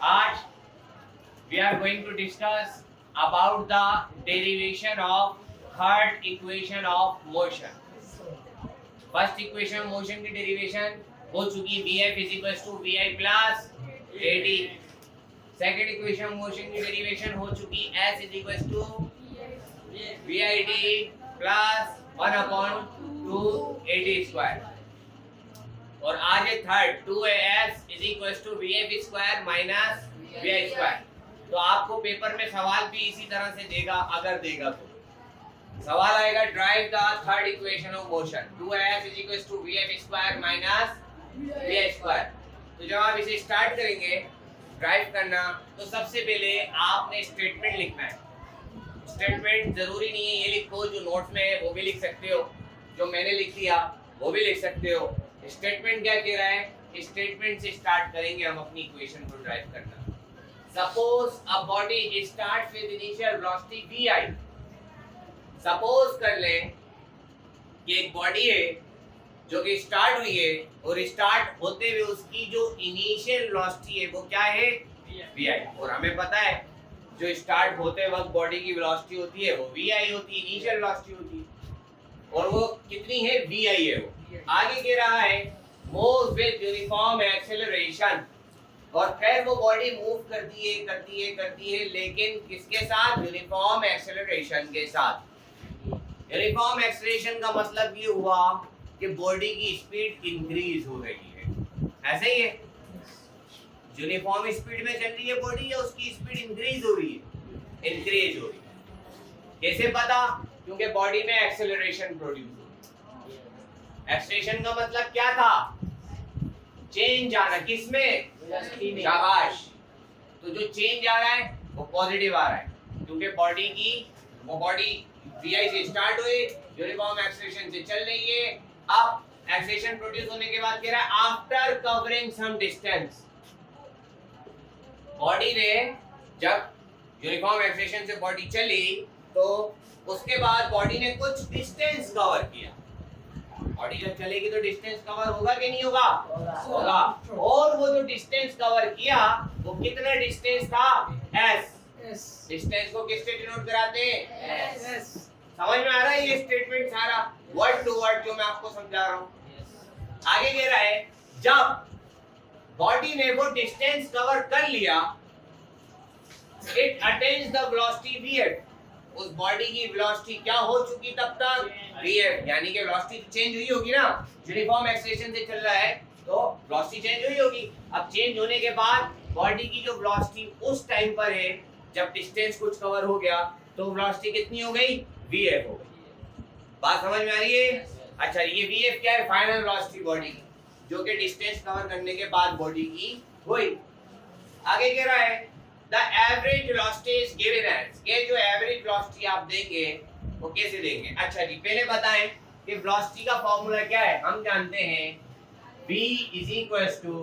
आज we are going to discuss about the derivation of third equation of motion. First equation of motion की derivation हो चुकी Vf is equals to Vi plus AD. Second equation of motion की derivation हो चुकी S is equals to VID plus 1 upon 2 AD square. और आज ये third 2AS is equals to VF square minus VI square. तो आपको paper में सवाल भी इसी तरह से देगा, अगर देगा तो सवाल आएगा drive the third equation of motion 2AS is equals to VF square minus VI square. तो जब आप इसे स्टार्ट करेंगे ड्राइव करना तो सबसे पहले आपने स्टेटमेंट लिखना है. स्टेटमेंट जरूरी नहीं है ये लिखो, जो नोट्स में है वो भी लिख सकते हो, जो मैंने लिख दिया वो भी लिख सकते हो. स्टेटमेंट क्या कह रहा है? स्टेटमेंट से स्टार्ट करेंगे हम अपनी इक्वेशन को ड्राइव करना. Suppose a body start with initial velocity vi. Suppose कर लें कि एक बॉडी है जो कि स्टार्ट हुई है और स्टार्ट होते हुए उसकी जो इनिशियल वेलोसिटी है वो क्या है? vi. और हमें पता है जो स्टार्ट होते वक्त बॉडी की वेलोसिटी होती है वो vi होती है, इनिशियल वेलोसिटी होती है. और वो कितनी है? vi है. वो आगे कह रहा है मूव विद यूनिफॉर्म एक्सेलरेशन. और फिर वो बॉडी मूव करती है लेकिन किसके साथ? यूनिफॉर्म एक्सेलरेशन के साथ. यूनिफॉर्म एक्सेलरेशन का मतलब ये हुआ कि बॉडी की स्पीड इंक्रीज हो रही है. ऐसे ही है, यूनिफॉर्म स्पीड में चल रही है बॉडी या उसकी स्पीड इंक्रीज हो रही है? इंक्रीज हो रही है. कैसे पता? क्योंकि बॉडी में एक्सेलरेशन प्रोड्यूस हो रही है. एक्सेलरेशन का मतलब क्या था? चेंज आना. किसमें? शाबाश. तो जो चेंज आ रहा है वो पॉजिटिव आ रहा है क्योंकि बॉडी vi से स्टार्ट हुई, यूनिफॉर्म एक्सेलरेशन से चल रही है. अब एक्सेलरेशन प्रोड्यूस होने के बाद कह रहा है after covering some distance. Body ने जब यूनिफॉर्म एक्सेलरेशन से बॉडी चली तो उसके बाद बॉडी ने कुछ डिस्टेंस कवर किया. बॉडी जब चलेगी तो डिस्टेंस कवर होगा कि नहीं होगा? होगा. और वो जो डिस्टेंस कवर किया वो कितना डिस्टेंस था? s. डिस्टेंस को किससे डिनोट कराते हैं? s. समझ में आ रहा है ये स्टेटमेंट सारा वर्ड टू वर्ड जो मैं आपको समझा रहा हूँ. आगे कह रहा है जब बॉडी ने वो डिस्टेंस कवर कर लिया it attains the velocity vf. उस बॉडी की वेलोसिटी क्या हो चुकी तब तक? vf. यानी कि वेलोसिटी चेंज हुई होगी ना, यूनिफॉर्म एक्सेलरेशन से चल रहा है तो वेलोसिटी चेंज हुई होगी. अब चेंज होने के बाद बॉडी की जो वेलोसिटी उस टाइम पर है जब डिस्टेंस कुछ कवर हो गया तो वेलोसिटी कितनी हो गई? vf हो गई. बात समझ में आ रही है? अच्छा, ये vf क्या है? फाइनल वेलोसिटी बॉडी की जो कि डिस्टेंस कवर करने के बाद बॉडी की हुई. आगे कह रहा है the average velocity is given as. ये जो एवरेज वेलोसिटी आप देंगे वो कैसे देंगे? अच्छा जी, पहले बताएं कि वेलोसिटी का फॉर्मूला क्या है. हम जानते हैं v is equals to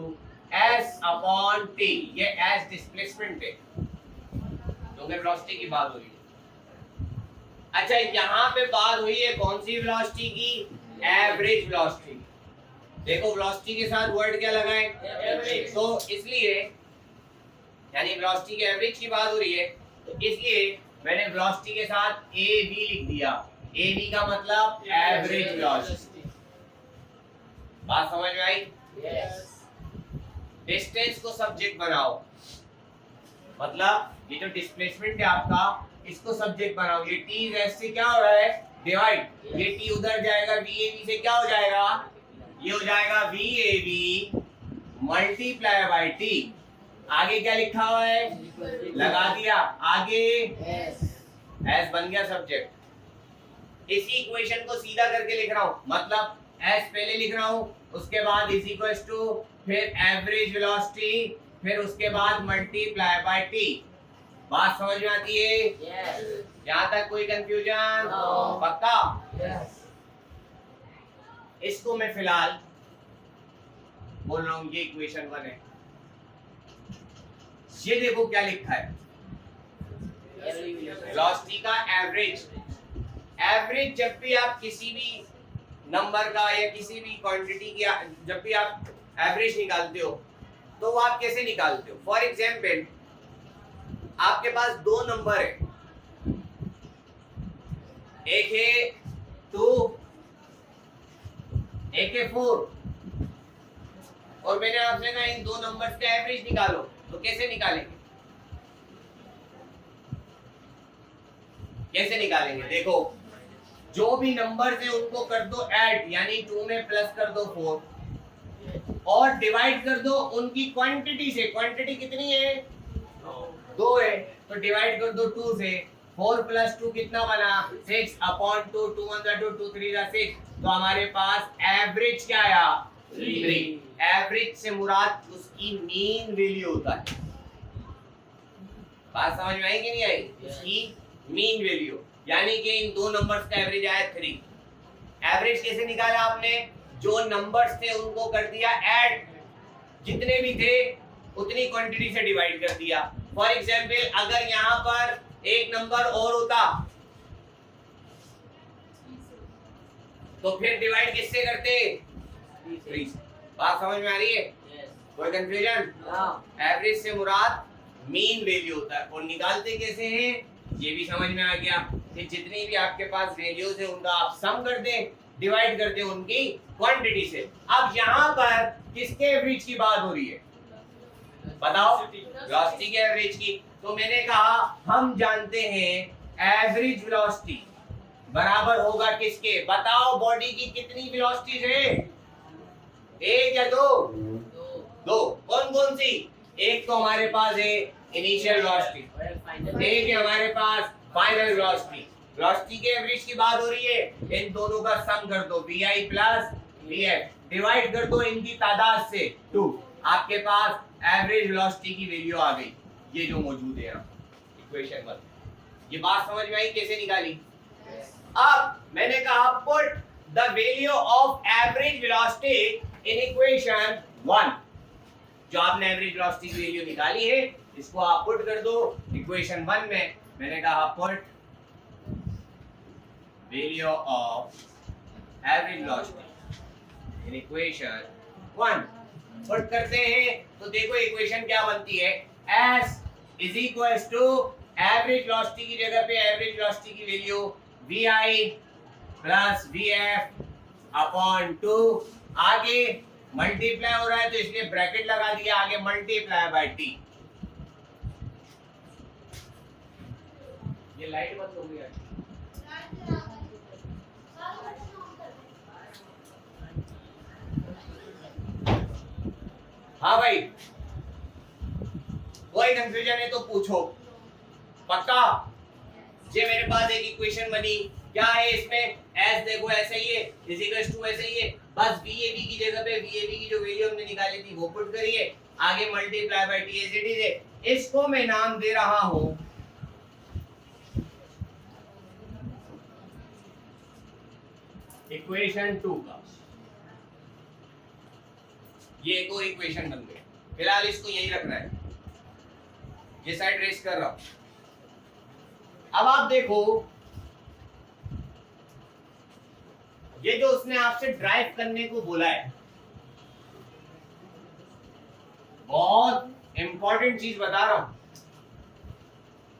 s upon t. ये s डिस्प्लेसमेंट है क्योंकि वेलोसिटी की बात हो रही है. अच्छा, यहाँ पे बात हुई है कौन सी वेलोसिटी की? Average velocity. देखो वेलोसिटी के साथ वर्ड क्या लगाएं? एवरेज. तो इसलिए यानी वेलोसिटी के एवरेज की बात हो रही है तो इसलिए मैंने वेलोसिटी के साथ ab लिख दिया. ab का मतलब एवरेज वेलोसिटी. बात समझ में आई? यस. डिस्टेंस को सब्जेक्ट बनाओ, मतलब ये जो डिस्प्लेसमेंट है आपका इसको सब्जेक्ट बनाओ. ये t s से क्या हो रहा है? डिवाइड. ये t उधर जाएगा vab से क्या हो जाएगा? ये हो जाएगा vab मल्टीप्लाई बाय t. आगे क्या लिखा हुआ है? लगा दिया. आगे s बन गया सब्जेक्ट. इसी इक्वेशन को सीधा करके लिख रहा हूं, मतलब s पहले लिख रहा हूं उसके बाद इज इक्वल्स टू फिर एवरेज वेलोसिटी फिर उसके बाद मल्टीप्लाई बाय t. बात समझ में आती है? यस. यहाँ तक कोई कंफ्यूजन? नो. पक्का? यस. इसको मैं फिलहाल बोल रहा हूँ ये इक्वेशन 1 है. ये देखो क्या लिखा है? वेलोसिटी का एवरेज. एवरेज जब भी आप किसी भी नंबर का या किसी भी क्वांटिटी की जब भी आप एवरेज निकालते हो तो वो आप कैसे निकालते हो? फॉर एग्जाम्पल आपके पास दो नंबर है, एक है 2, एक है 4, और मैंने आपसे कहा इन दो नंबर्स का एवरेज निकालो, तो कैसे निकालेंगे? कैसे निकालेंगे? देखो, जो भी नंबर्स है उनको कर दो ऐड, यानी 2 में प्लस कर दो 4 और डिवाइड कर दो उनकी क्वांटिटी से। क्वांटिटी कितनी है? 2 है, तो डिवाइड कर दो 2 से। 4 + 2 कितना बना? 6 अपॉन 2, 2 1 2, 2 3 6, तो हमारे पास एवरेज क्या आया? 3। एवरेज से मुराद उसकी मीन वैल्यू होता है। बात समझ में आई कि नहीं आई? उसकी मीन वैल्यू, यानी कि इन दो नंबर्स का एवरेज आया 3। एवरेज कैसे निकाला आपने? जो नंबर्स थे उनको कर दिया ऐड, जितने भी थे उतनी क्वांटिटी से डिवाइड कर दिया। फॉर एग्जांपल अगर यहाँ पर एक नंबर और होता तो फिर डिवाइड किससे करते? 3 से। बात समझ में आ रही है? कोई कंफ्यूजन? एवरेज से मुराद मीन वैल्यू होता है। और निकालते कैसे हैं ये भी समझ में आ गया कि जितनी भी आपके पास वैल्यूज है उनका आप सम कर दें, डिवाइड कर दें उनकी क्वांटिटी से। अब यहाँ पर किसके एवरेज की बात हो रही है? बताओ, वेलोसिटी के एवरेज की। तो मैंने कहा हम जानते हैं एवरेज वेलोसिटी बराबर होगा किसके? बताओ, बॉडी की कितनी वेलोसिटीज है? एक या दो? दो। कौन कौन सी? एक तो हमारे पास है इनिशियल वेलोसिटी, एक है हमारे पास फाइनल वेलोसिटी। वेलोसिटी के एवरेज की बात हो रही है, इन दोनों का सम कर दो, vi प्लस vf, डिवाइड कर दो इनकी तादाद से 2, आपके पास एवरेज वेलोसिटी की वैल्यू आ गई, ये जो मौजूद है इक्वेशन में। ये बात समझ में आई कैसे निकाली? अब मैंने कहा put the value of average velocity in equation 1। जो आपने एवरेज वेलोसिटी की वैल्यू निकाली है इसको आप पुट कर दो इक्वेशन 1 में। मैंने कहा put value of average velocity in equation 1 put करते हैं तो देखो इक्वेशन क्या बनती है? s is equals to average velocity की जगह पे एवरेज वेलोसिटी की value vi plus vf upon 2, आगे मल्टीप्लाई हो रहा है तो इसलिए ब्रैकेट लगा दिया, आगे मल्टीप्लाई बाय t। ये लाइट बंद हो गया। हाँ भाई, कोई कंफ्यूजन है तो पूछो। पक्का? ये मेरे पास एक इक्वेशन बनी, क्या है इसमें? s देखो ऐसे ही है, इज इक्वल्स टू ऐसे ही है, बस VAB की जगह पे VAB की जो वैल्यू हमने निकाली थी वो पुट करिए, आगे multiply by t as it is है। इसको मैं नाम दे रहा हूं इक्वेशन 2 का। ये एक और इक्वेशन बन गई, फिलहाल इसको यही रखना है, ये साइड रेस कर रहा हूं। अब आप देखो, ये जो उसने आपसे ड्राइव करने को बोला है, बहुत इंपॉर्टेंट चीज बता रहा हूं,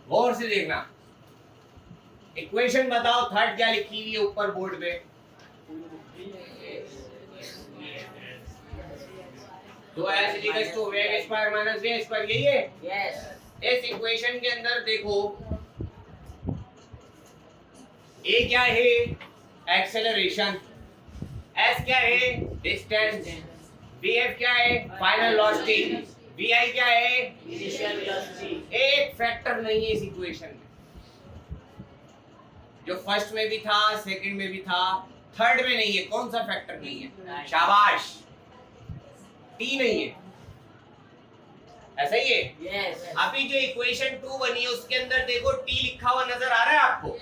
गौर से देखना। इक्वेशन बताओ थर्ड क्या लिखी हुई है ऊपर बोर्ड पे? तो s इक्वल्स टू वेग स्क्वायर माइनस v स्क्वायर, यही है? यस। इस इक्वेशन के अंदर देखो, a क्या है? एक्सेलरेशन, s क्या है? डिस्टेंस, vf क्या है? फाइनल वेलोसिटी, vi क्या है? Initial velocity. एक फैक्टर नहीं है इस इक्वेशन में, जो फर्स्ट में भी था, सेकंड में भी था, थर्ड में नहीं है। कौन सा फैक्टर नहीं है? शाबाश, t नहीं है, ऐसा ही है? yes. अभी जो इक्वेशन 2 बनी है उसके अंदर देखो t लिखा हुआ नजर आ रहा है आपको?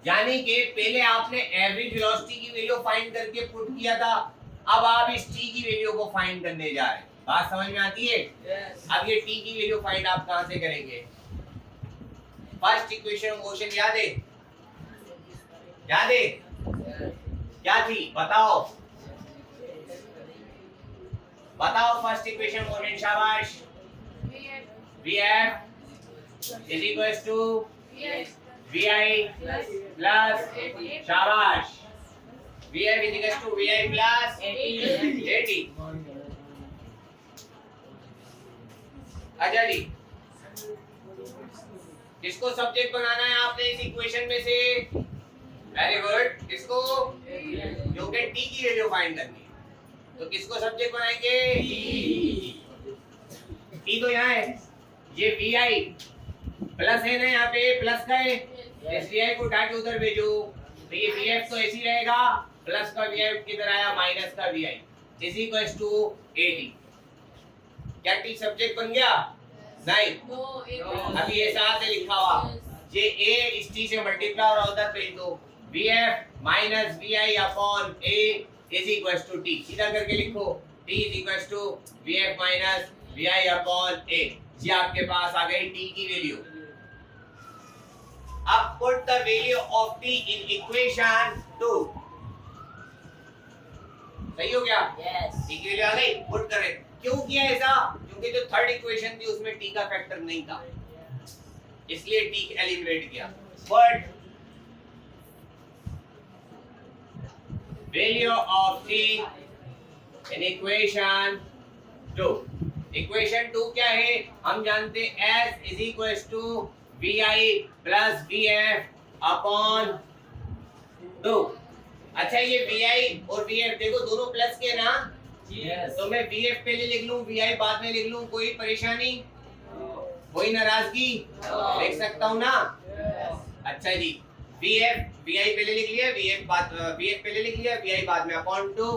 यानी कि पहले आपने एवरेज वेलोसिटी की वैल्यू फाइंड करके पुट किया था, अब आप इस t की वैल्यू को फाइंड करने जा रहे हैं। बात समझ में आती है? yes. अब ये t की वैल्यू फाइंड आप कहां से करेंगे? फर्स्ट इक्वेशन मोशन याद है? याद है? क्या थी बताओ? बताओ फर्स्ट इक्वेशन मोशन, शाबाश। Vf is equals to Vi plus, शाबाश, Vf is equals to Vi plus AT। अच्छा जी, किसको सब्जेक्ट बनाना है आपने इस इक्वेशन में से? वेरी गुड, किसको? क्योंकि टी की वैल्यू फाइंड करनी है, तो किसको सब्जेक्ट बनाएंगे? टी तो यहाँ है, ये वी आई प्लस है ना, यहाँ पे प्लस का है, इस वी आई को उठा के उधर भेजो, तो ये वी एफ तो ऐसे ही रहेगा, प्लस का वी आई किधर आया, माइनस का V I is equals to A T. क्या टी सब्जेक्ट बन गया? नहीं, अभी ये साथ है लिखा हुआ, ये ए इस टी से मल्टीप्लाई और उधर भेज दो, V F minus V I upon A is equals to T, सीधा करके लिखो, T is equals to V F minus V I upon A. ये आपके पास आ गई टी की वैल्यू। अब put the value of T in equation 2। सही हो गया? यस। टी की वैल्यू आ गई, पुट करें। क्यों किया ऐसा? क्योंकि जो थर्ड इक्वेशन थी उसमें टी का फैक्टर नहीं था, इसलिए टी एलिमिनेट किया। But value of T in equation 2, equation 2 क्या है? हम जानते हैं S is equals to V I plus V F upon 2। अच्छा, ये वी आई और वी एफ देखो दोनों प्लस के ना, तो मैं वी एफ पहले लिख लूं, वी आई बाद में लिख लूं, कोई परेशानी, कोई नाराजगी? लिख सकता हूं ना? अच्छा जी, वी एफ वी आई पहले लिख लिया, वी एफ पहले लिख लिया, वी आई बाद में, अपॉन 2,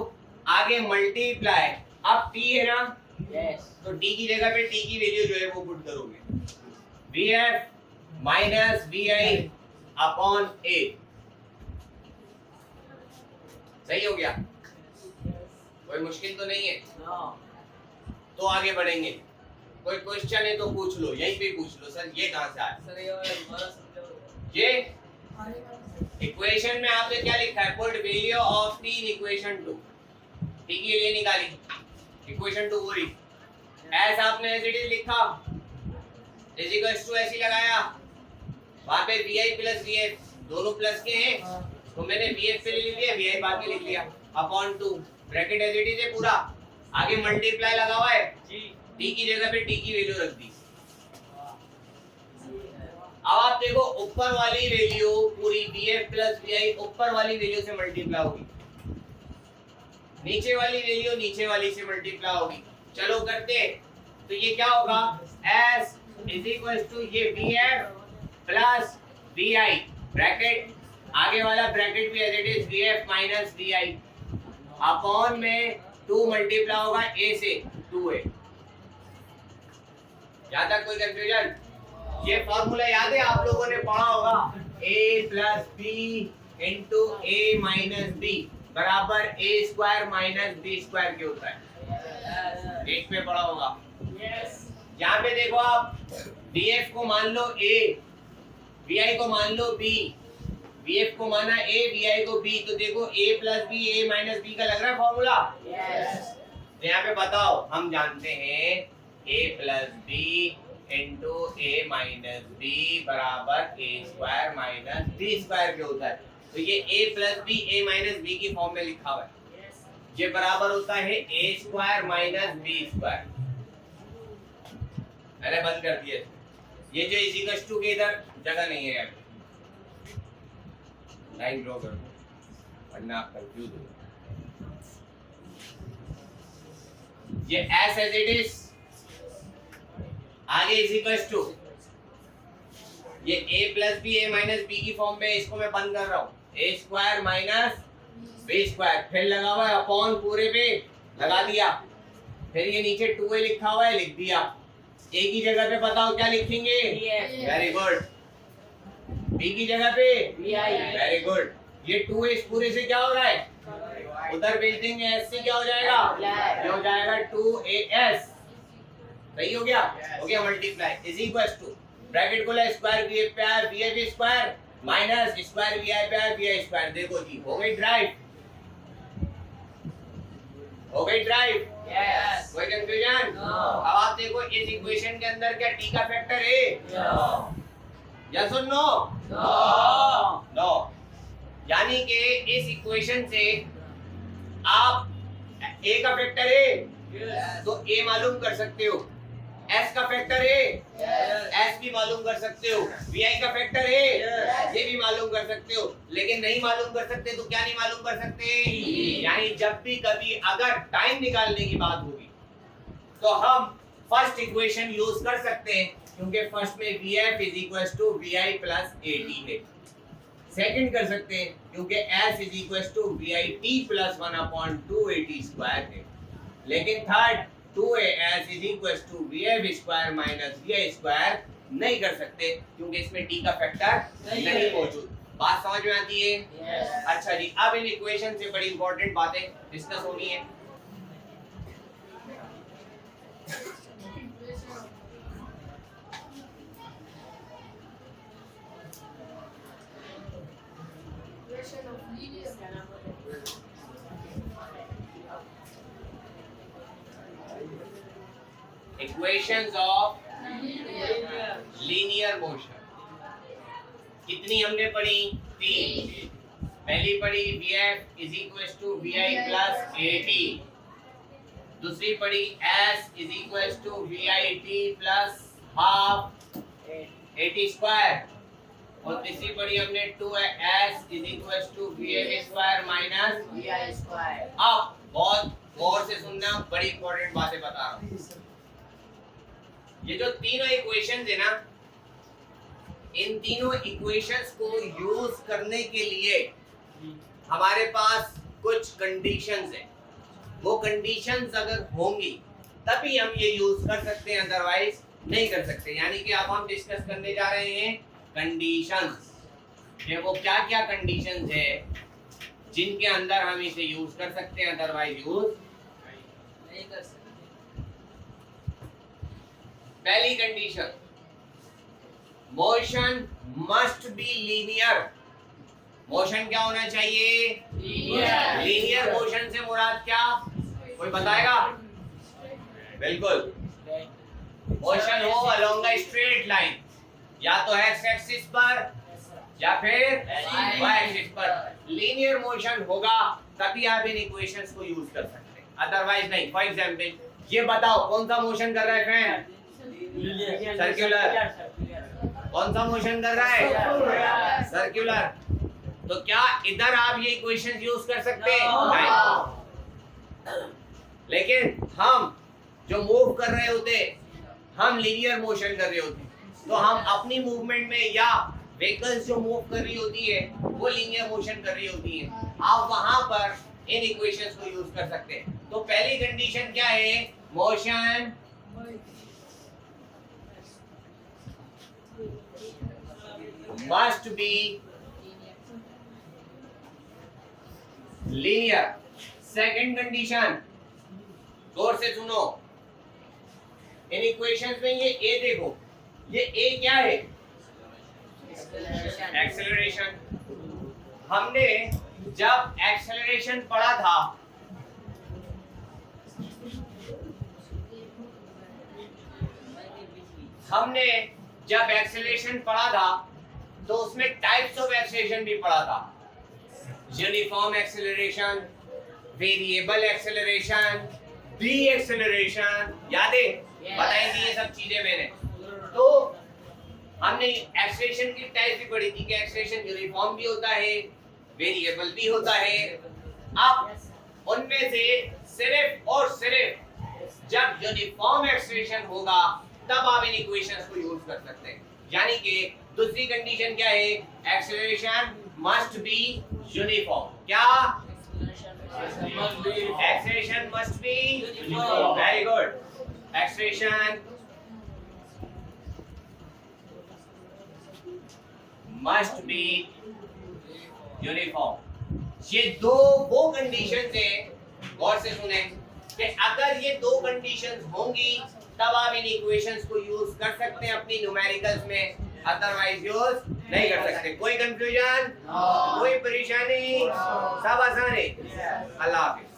आगे मल्टीप्लाई, अब टी है ना, तो टी की जगह पे टी की वैल्यू जो है वो पुट करोगे, V F minus V I upon A. सही हो गया? कोई मुश्किल तो नहीं है? तो आगे बढ़ेंगे, कोई क्वेश्चन है तो पूछ लो, यहीं पे पूछ लो, सर ये कहां से आया? ये इक्वेशन में आपने क्या लिखा है? Put value of T in equation 2, T की वैल्यू निकाली, इक्वेशन 2 पूरी, एस आपने एज इट इज लिखा, इज इक्वल्स टू ऐसे लगाया, वहां पे V I plus V F दोनों प्लस के हैं, तो मैंने वी एफ पहले लिख लिया, वी आई बाद में लिख लिया, upon 2, bracket as it is है पूरा, आगे मल्टीप्लाई लगा हुआ है जी, टी की जगह पे टी की वैल्यू रख दी। अब आप देखो ऊपर वाली वैल्यू पूरी वी एफ प्लस वी आई ऊपर वाली वैल्यू से मल्टीप्लाई होगी, नीचे वाली वैल्यू नीचे वाली से मल्टीप्लाई होगी। चलो करते, तो ये क्या होगा? S इज इक्वल्स टू ये V F plus V I, bracket आगे वाला ब्रैकेट भी as it is V F minus V I, upon में 2 मल्टीप्लाई होगा a से, 2a। यहाँ तक कोई कंफ्यूजन? ये फॉर्मूला याद है, आप लोगों ने पढ़ा होगा, a plus B into a minus B बराबर a square minus B square के होता है, एक पे पढ़ा होगा। यहाँ पे देखो आप, vf को मान लो a, vi को मान लो b, vf को माना a, vi को b, तो देखो a plus B a minus B का लग रहा है फॉर्मूला। तो यहाँ पे बताओ, हम जानते हैं a plus B into a minus B बराबर a square minus B square के होता है, तो ये a plus B a minus B की फॉर्म में लिखा हुआ है, ये बराबर होता है a square minus B square. मैंने बंद कर दिया, ये जो इज इक्वल्स टू के इधर जगह नहीं है, यहाँ लाइन ड्रॉ कर दो वरना आप कंफ्यूज हो। ये s एज इट इज, आगे इज इक्वल्स टू ये a plus B a minus B की फॉर्म में, इसको मैं बंद कर रहा हूँ, a square minus B square, फिर लगा हुआ है अपॉन पूरे पे लगा दिया, फिर ये नीचे 2a लिखा हुआ है लिख दिया, a की जगह पे बताओ क्या लिखेंगे? Very good. b की जगह पे वेरी गुड। ये 2a इस पूरे से क्या हो रहा है? उधर भेज देंगे, s से क्या हो जाएगा? ये हो जाएगा 2as। सही हो गया? हो गया multiply, is equals to bracket खोला, स्क्वायर वी पे आया V I square minus square V I पे आया वी आई स्क्वायर। देखो जी हो गई ड्राइव, हो गई ड्राइव। यस। कोई कंफ्यूजन? अब आप देखो इस इक्वेशन के अंदर क्या टी का फैक्टर है? यस और नो? नो। यानी कि इस इक्वेशन से आप ए का फैक्टर है तो ए मालूम कर सकते हो, एस का फैक्टर है एस भी मालूम कर सकते हो, वी आई का फैक्टर है ये भी मालूम कर सकते हो, लेकिन नहीं मालूम कर सकते तो क्या नहीं मालूम कर सकते? यानी जब भी कभी अगर टाइम निकालने की बात होगी तो हम फर्स्ट इक्वेशन यूज कर सकते हैं, क्योंकि फर्स्ट में VF is equal to VI plus AT है। सेकंड कर सकते हैं क्योंकि S is equal to VIT plus 1/2 AT square है। लेकिन third 2AS is equal to VF square minus VI square नहीं कर सकते, क्योंकि इसमें T का फैक्टर नहीं मौजूद। बात समझ में आती है? अच्छा जी, अब इन इक्वेशन से बड़ी इंपॉर्टेंट बातें डिस्कस होनी है। Equations of linear motion कितनी हमने पढ़ी? 3। पहली पढ़ी VF is equals to VI plus AT, दूसरी पढ़ी S is equals to VIT plus half AT square, और तीसरी पढ़ी हमने 2S is equals to VF square minus VI square। अब बहुत गौर से सुनना, बड़ी इंपॉर्टेंट बातें बता रहा हूँ। ये जो तीनों इक्वेशंस है ना, इन तीनों इक्वेशंस को यूज करने के लिए हमारे पास कुछ कंडीशंस हैं। वो कंडीशंस अगर होंगी तभी हम ये यूज कर सकते हैं, अदरवाइज नहीं कर सकते। यानी कि अब हम डिस्कस करने जा रहे हैं कंडीशंस। ये वो क्या क्या कंडीशंस है जिनके अंदर हम इसे यूज कर सकते हैं, अदरवाइज यूज नहीं कर सकते। पहली condition, motion must be linear. Motion क्या होना चाहिए? लीनियर मोशन से मुराद क्या, कोई बताएगा? बिल्कुल, मोशन हो अलोंग अ स्ट्रेट लाइन, या तो एक्स एक्सिस पर या फिर वाई एक्सिस पर। लीनियर मोशन होगा तभी आप इन इक्वेशंस को यूज कर सकते हैं, अदरवाइज नहीं। फॉर एग्जांपल, ये बताओ कौन सा मोशन कर रहा है फैन? सर्कुलर। कौन सा मोशन कर रहा है? सर्कुलर। तो क्या इधर आप ये इक्वेशंस यूज कर सकते हैं? नहीं। लेकिन हम जो मूव कर रहे होते, हम लीनियर मोशन कर रहे होते, तो हम अपनी मूवमेंट में या व्हीकल्स जो मूव कर रही होती है वो लीनियर मोशन कर रही होती है, आप वहां पर इन इक्वेशंस को यूज कर सकते हैं। तो पहली कंडीशन क्या है? Motion must be linear। Second condition, गौर से सुनो, इन इक्वेशंस में ये ए देखो, ये ए क्या है? एक्सेलरेशन। हमने जब एक्सेलरेशन पढ़ा था तो उसमें टाइप्स ऑफ एक्सेलरेशन भी पढ़ा था। Uniform acceleration, variable acceleration, D acceleration, याद है? बताएंगे ये सब चीजें मैंने। तो हमने एक्सेलरेशन की टाइप भी पढ़ी थी कि एक्सेलरेशन यूनिफॉर्म भी होता है, वेरिएबल भी होता है। अब उनमें से सिर्फ और सिर्फ जब यूनिफॉर्म एक्सेलरेशन होगा तब आप इन इक्वेशंस को यूज कर सकते हैं। यानी कि दूसरी कंडीशन क्या है? Acceleration must be uniform. क्या? Acceleration must be uniform. Very good. Acceleration must be uniform. ये दो वो कंडीशंस हैं, गौर से सुने, कि अगर ये दो कंडीशंस होंगी तब आप इन इक्वेशंस को यूज कर सकते हैं अपनी न्यूमेरिकल्स में, अदरवाइज यूज नहीं कर सकते। कोई कंफ्यूजन? कोई परेशानी? सब आसान है। अल्लाह हाफिज।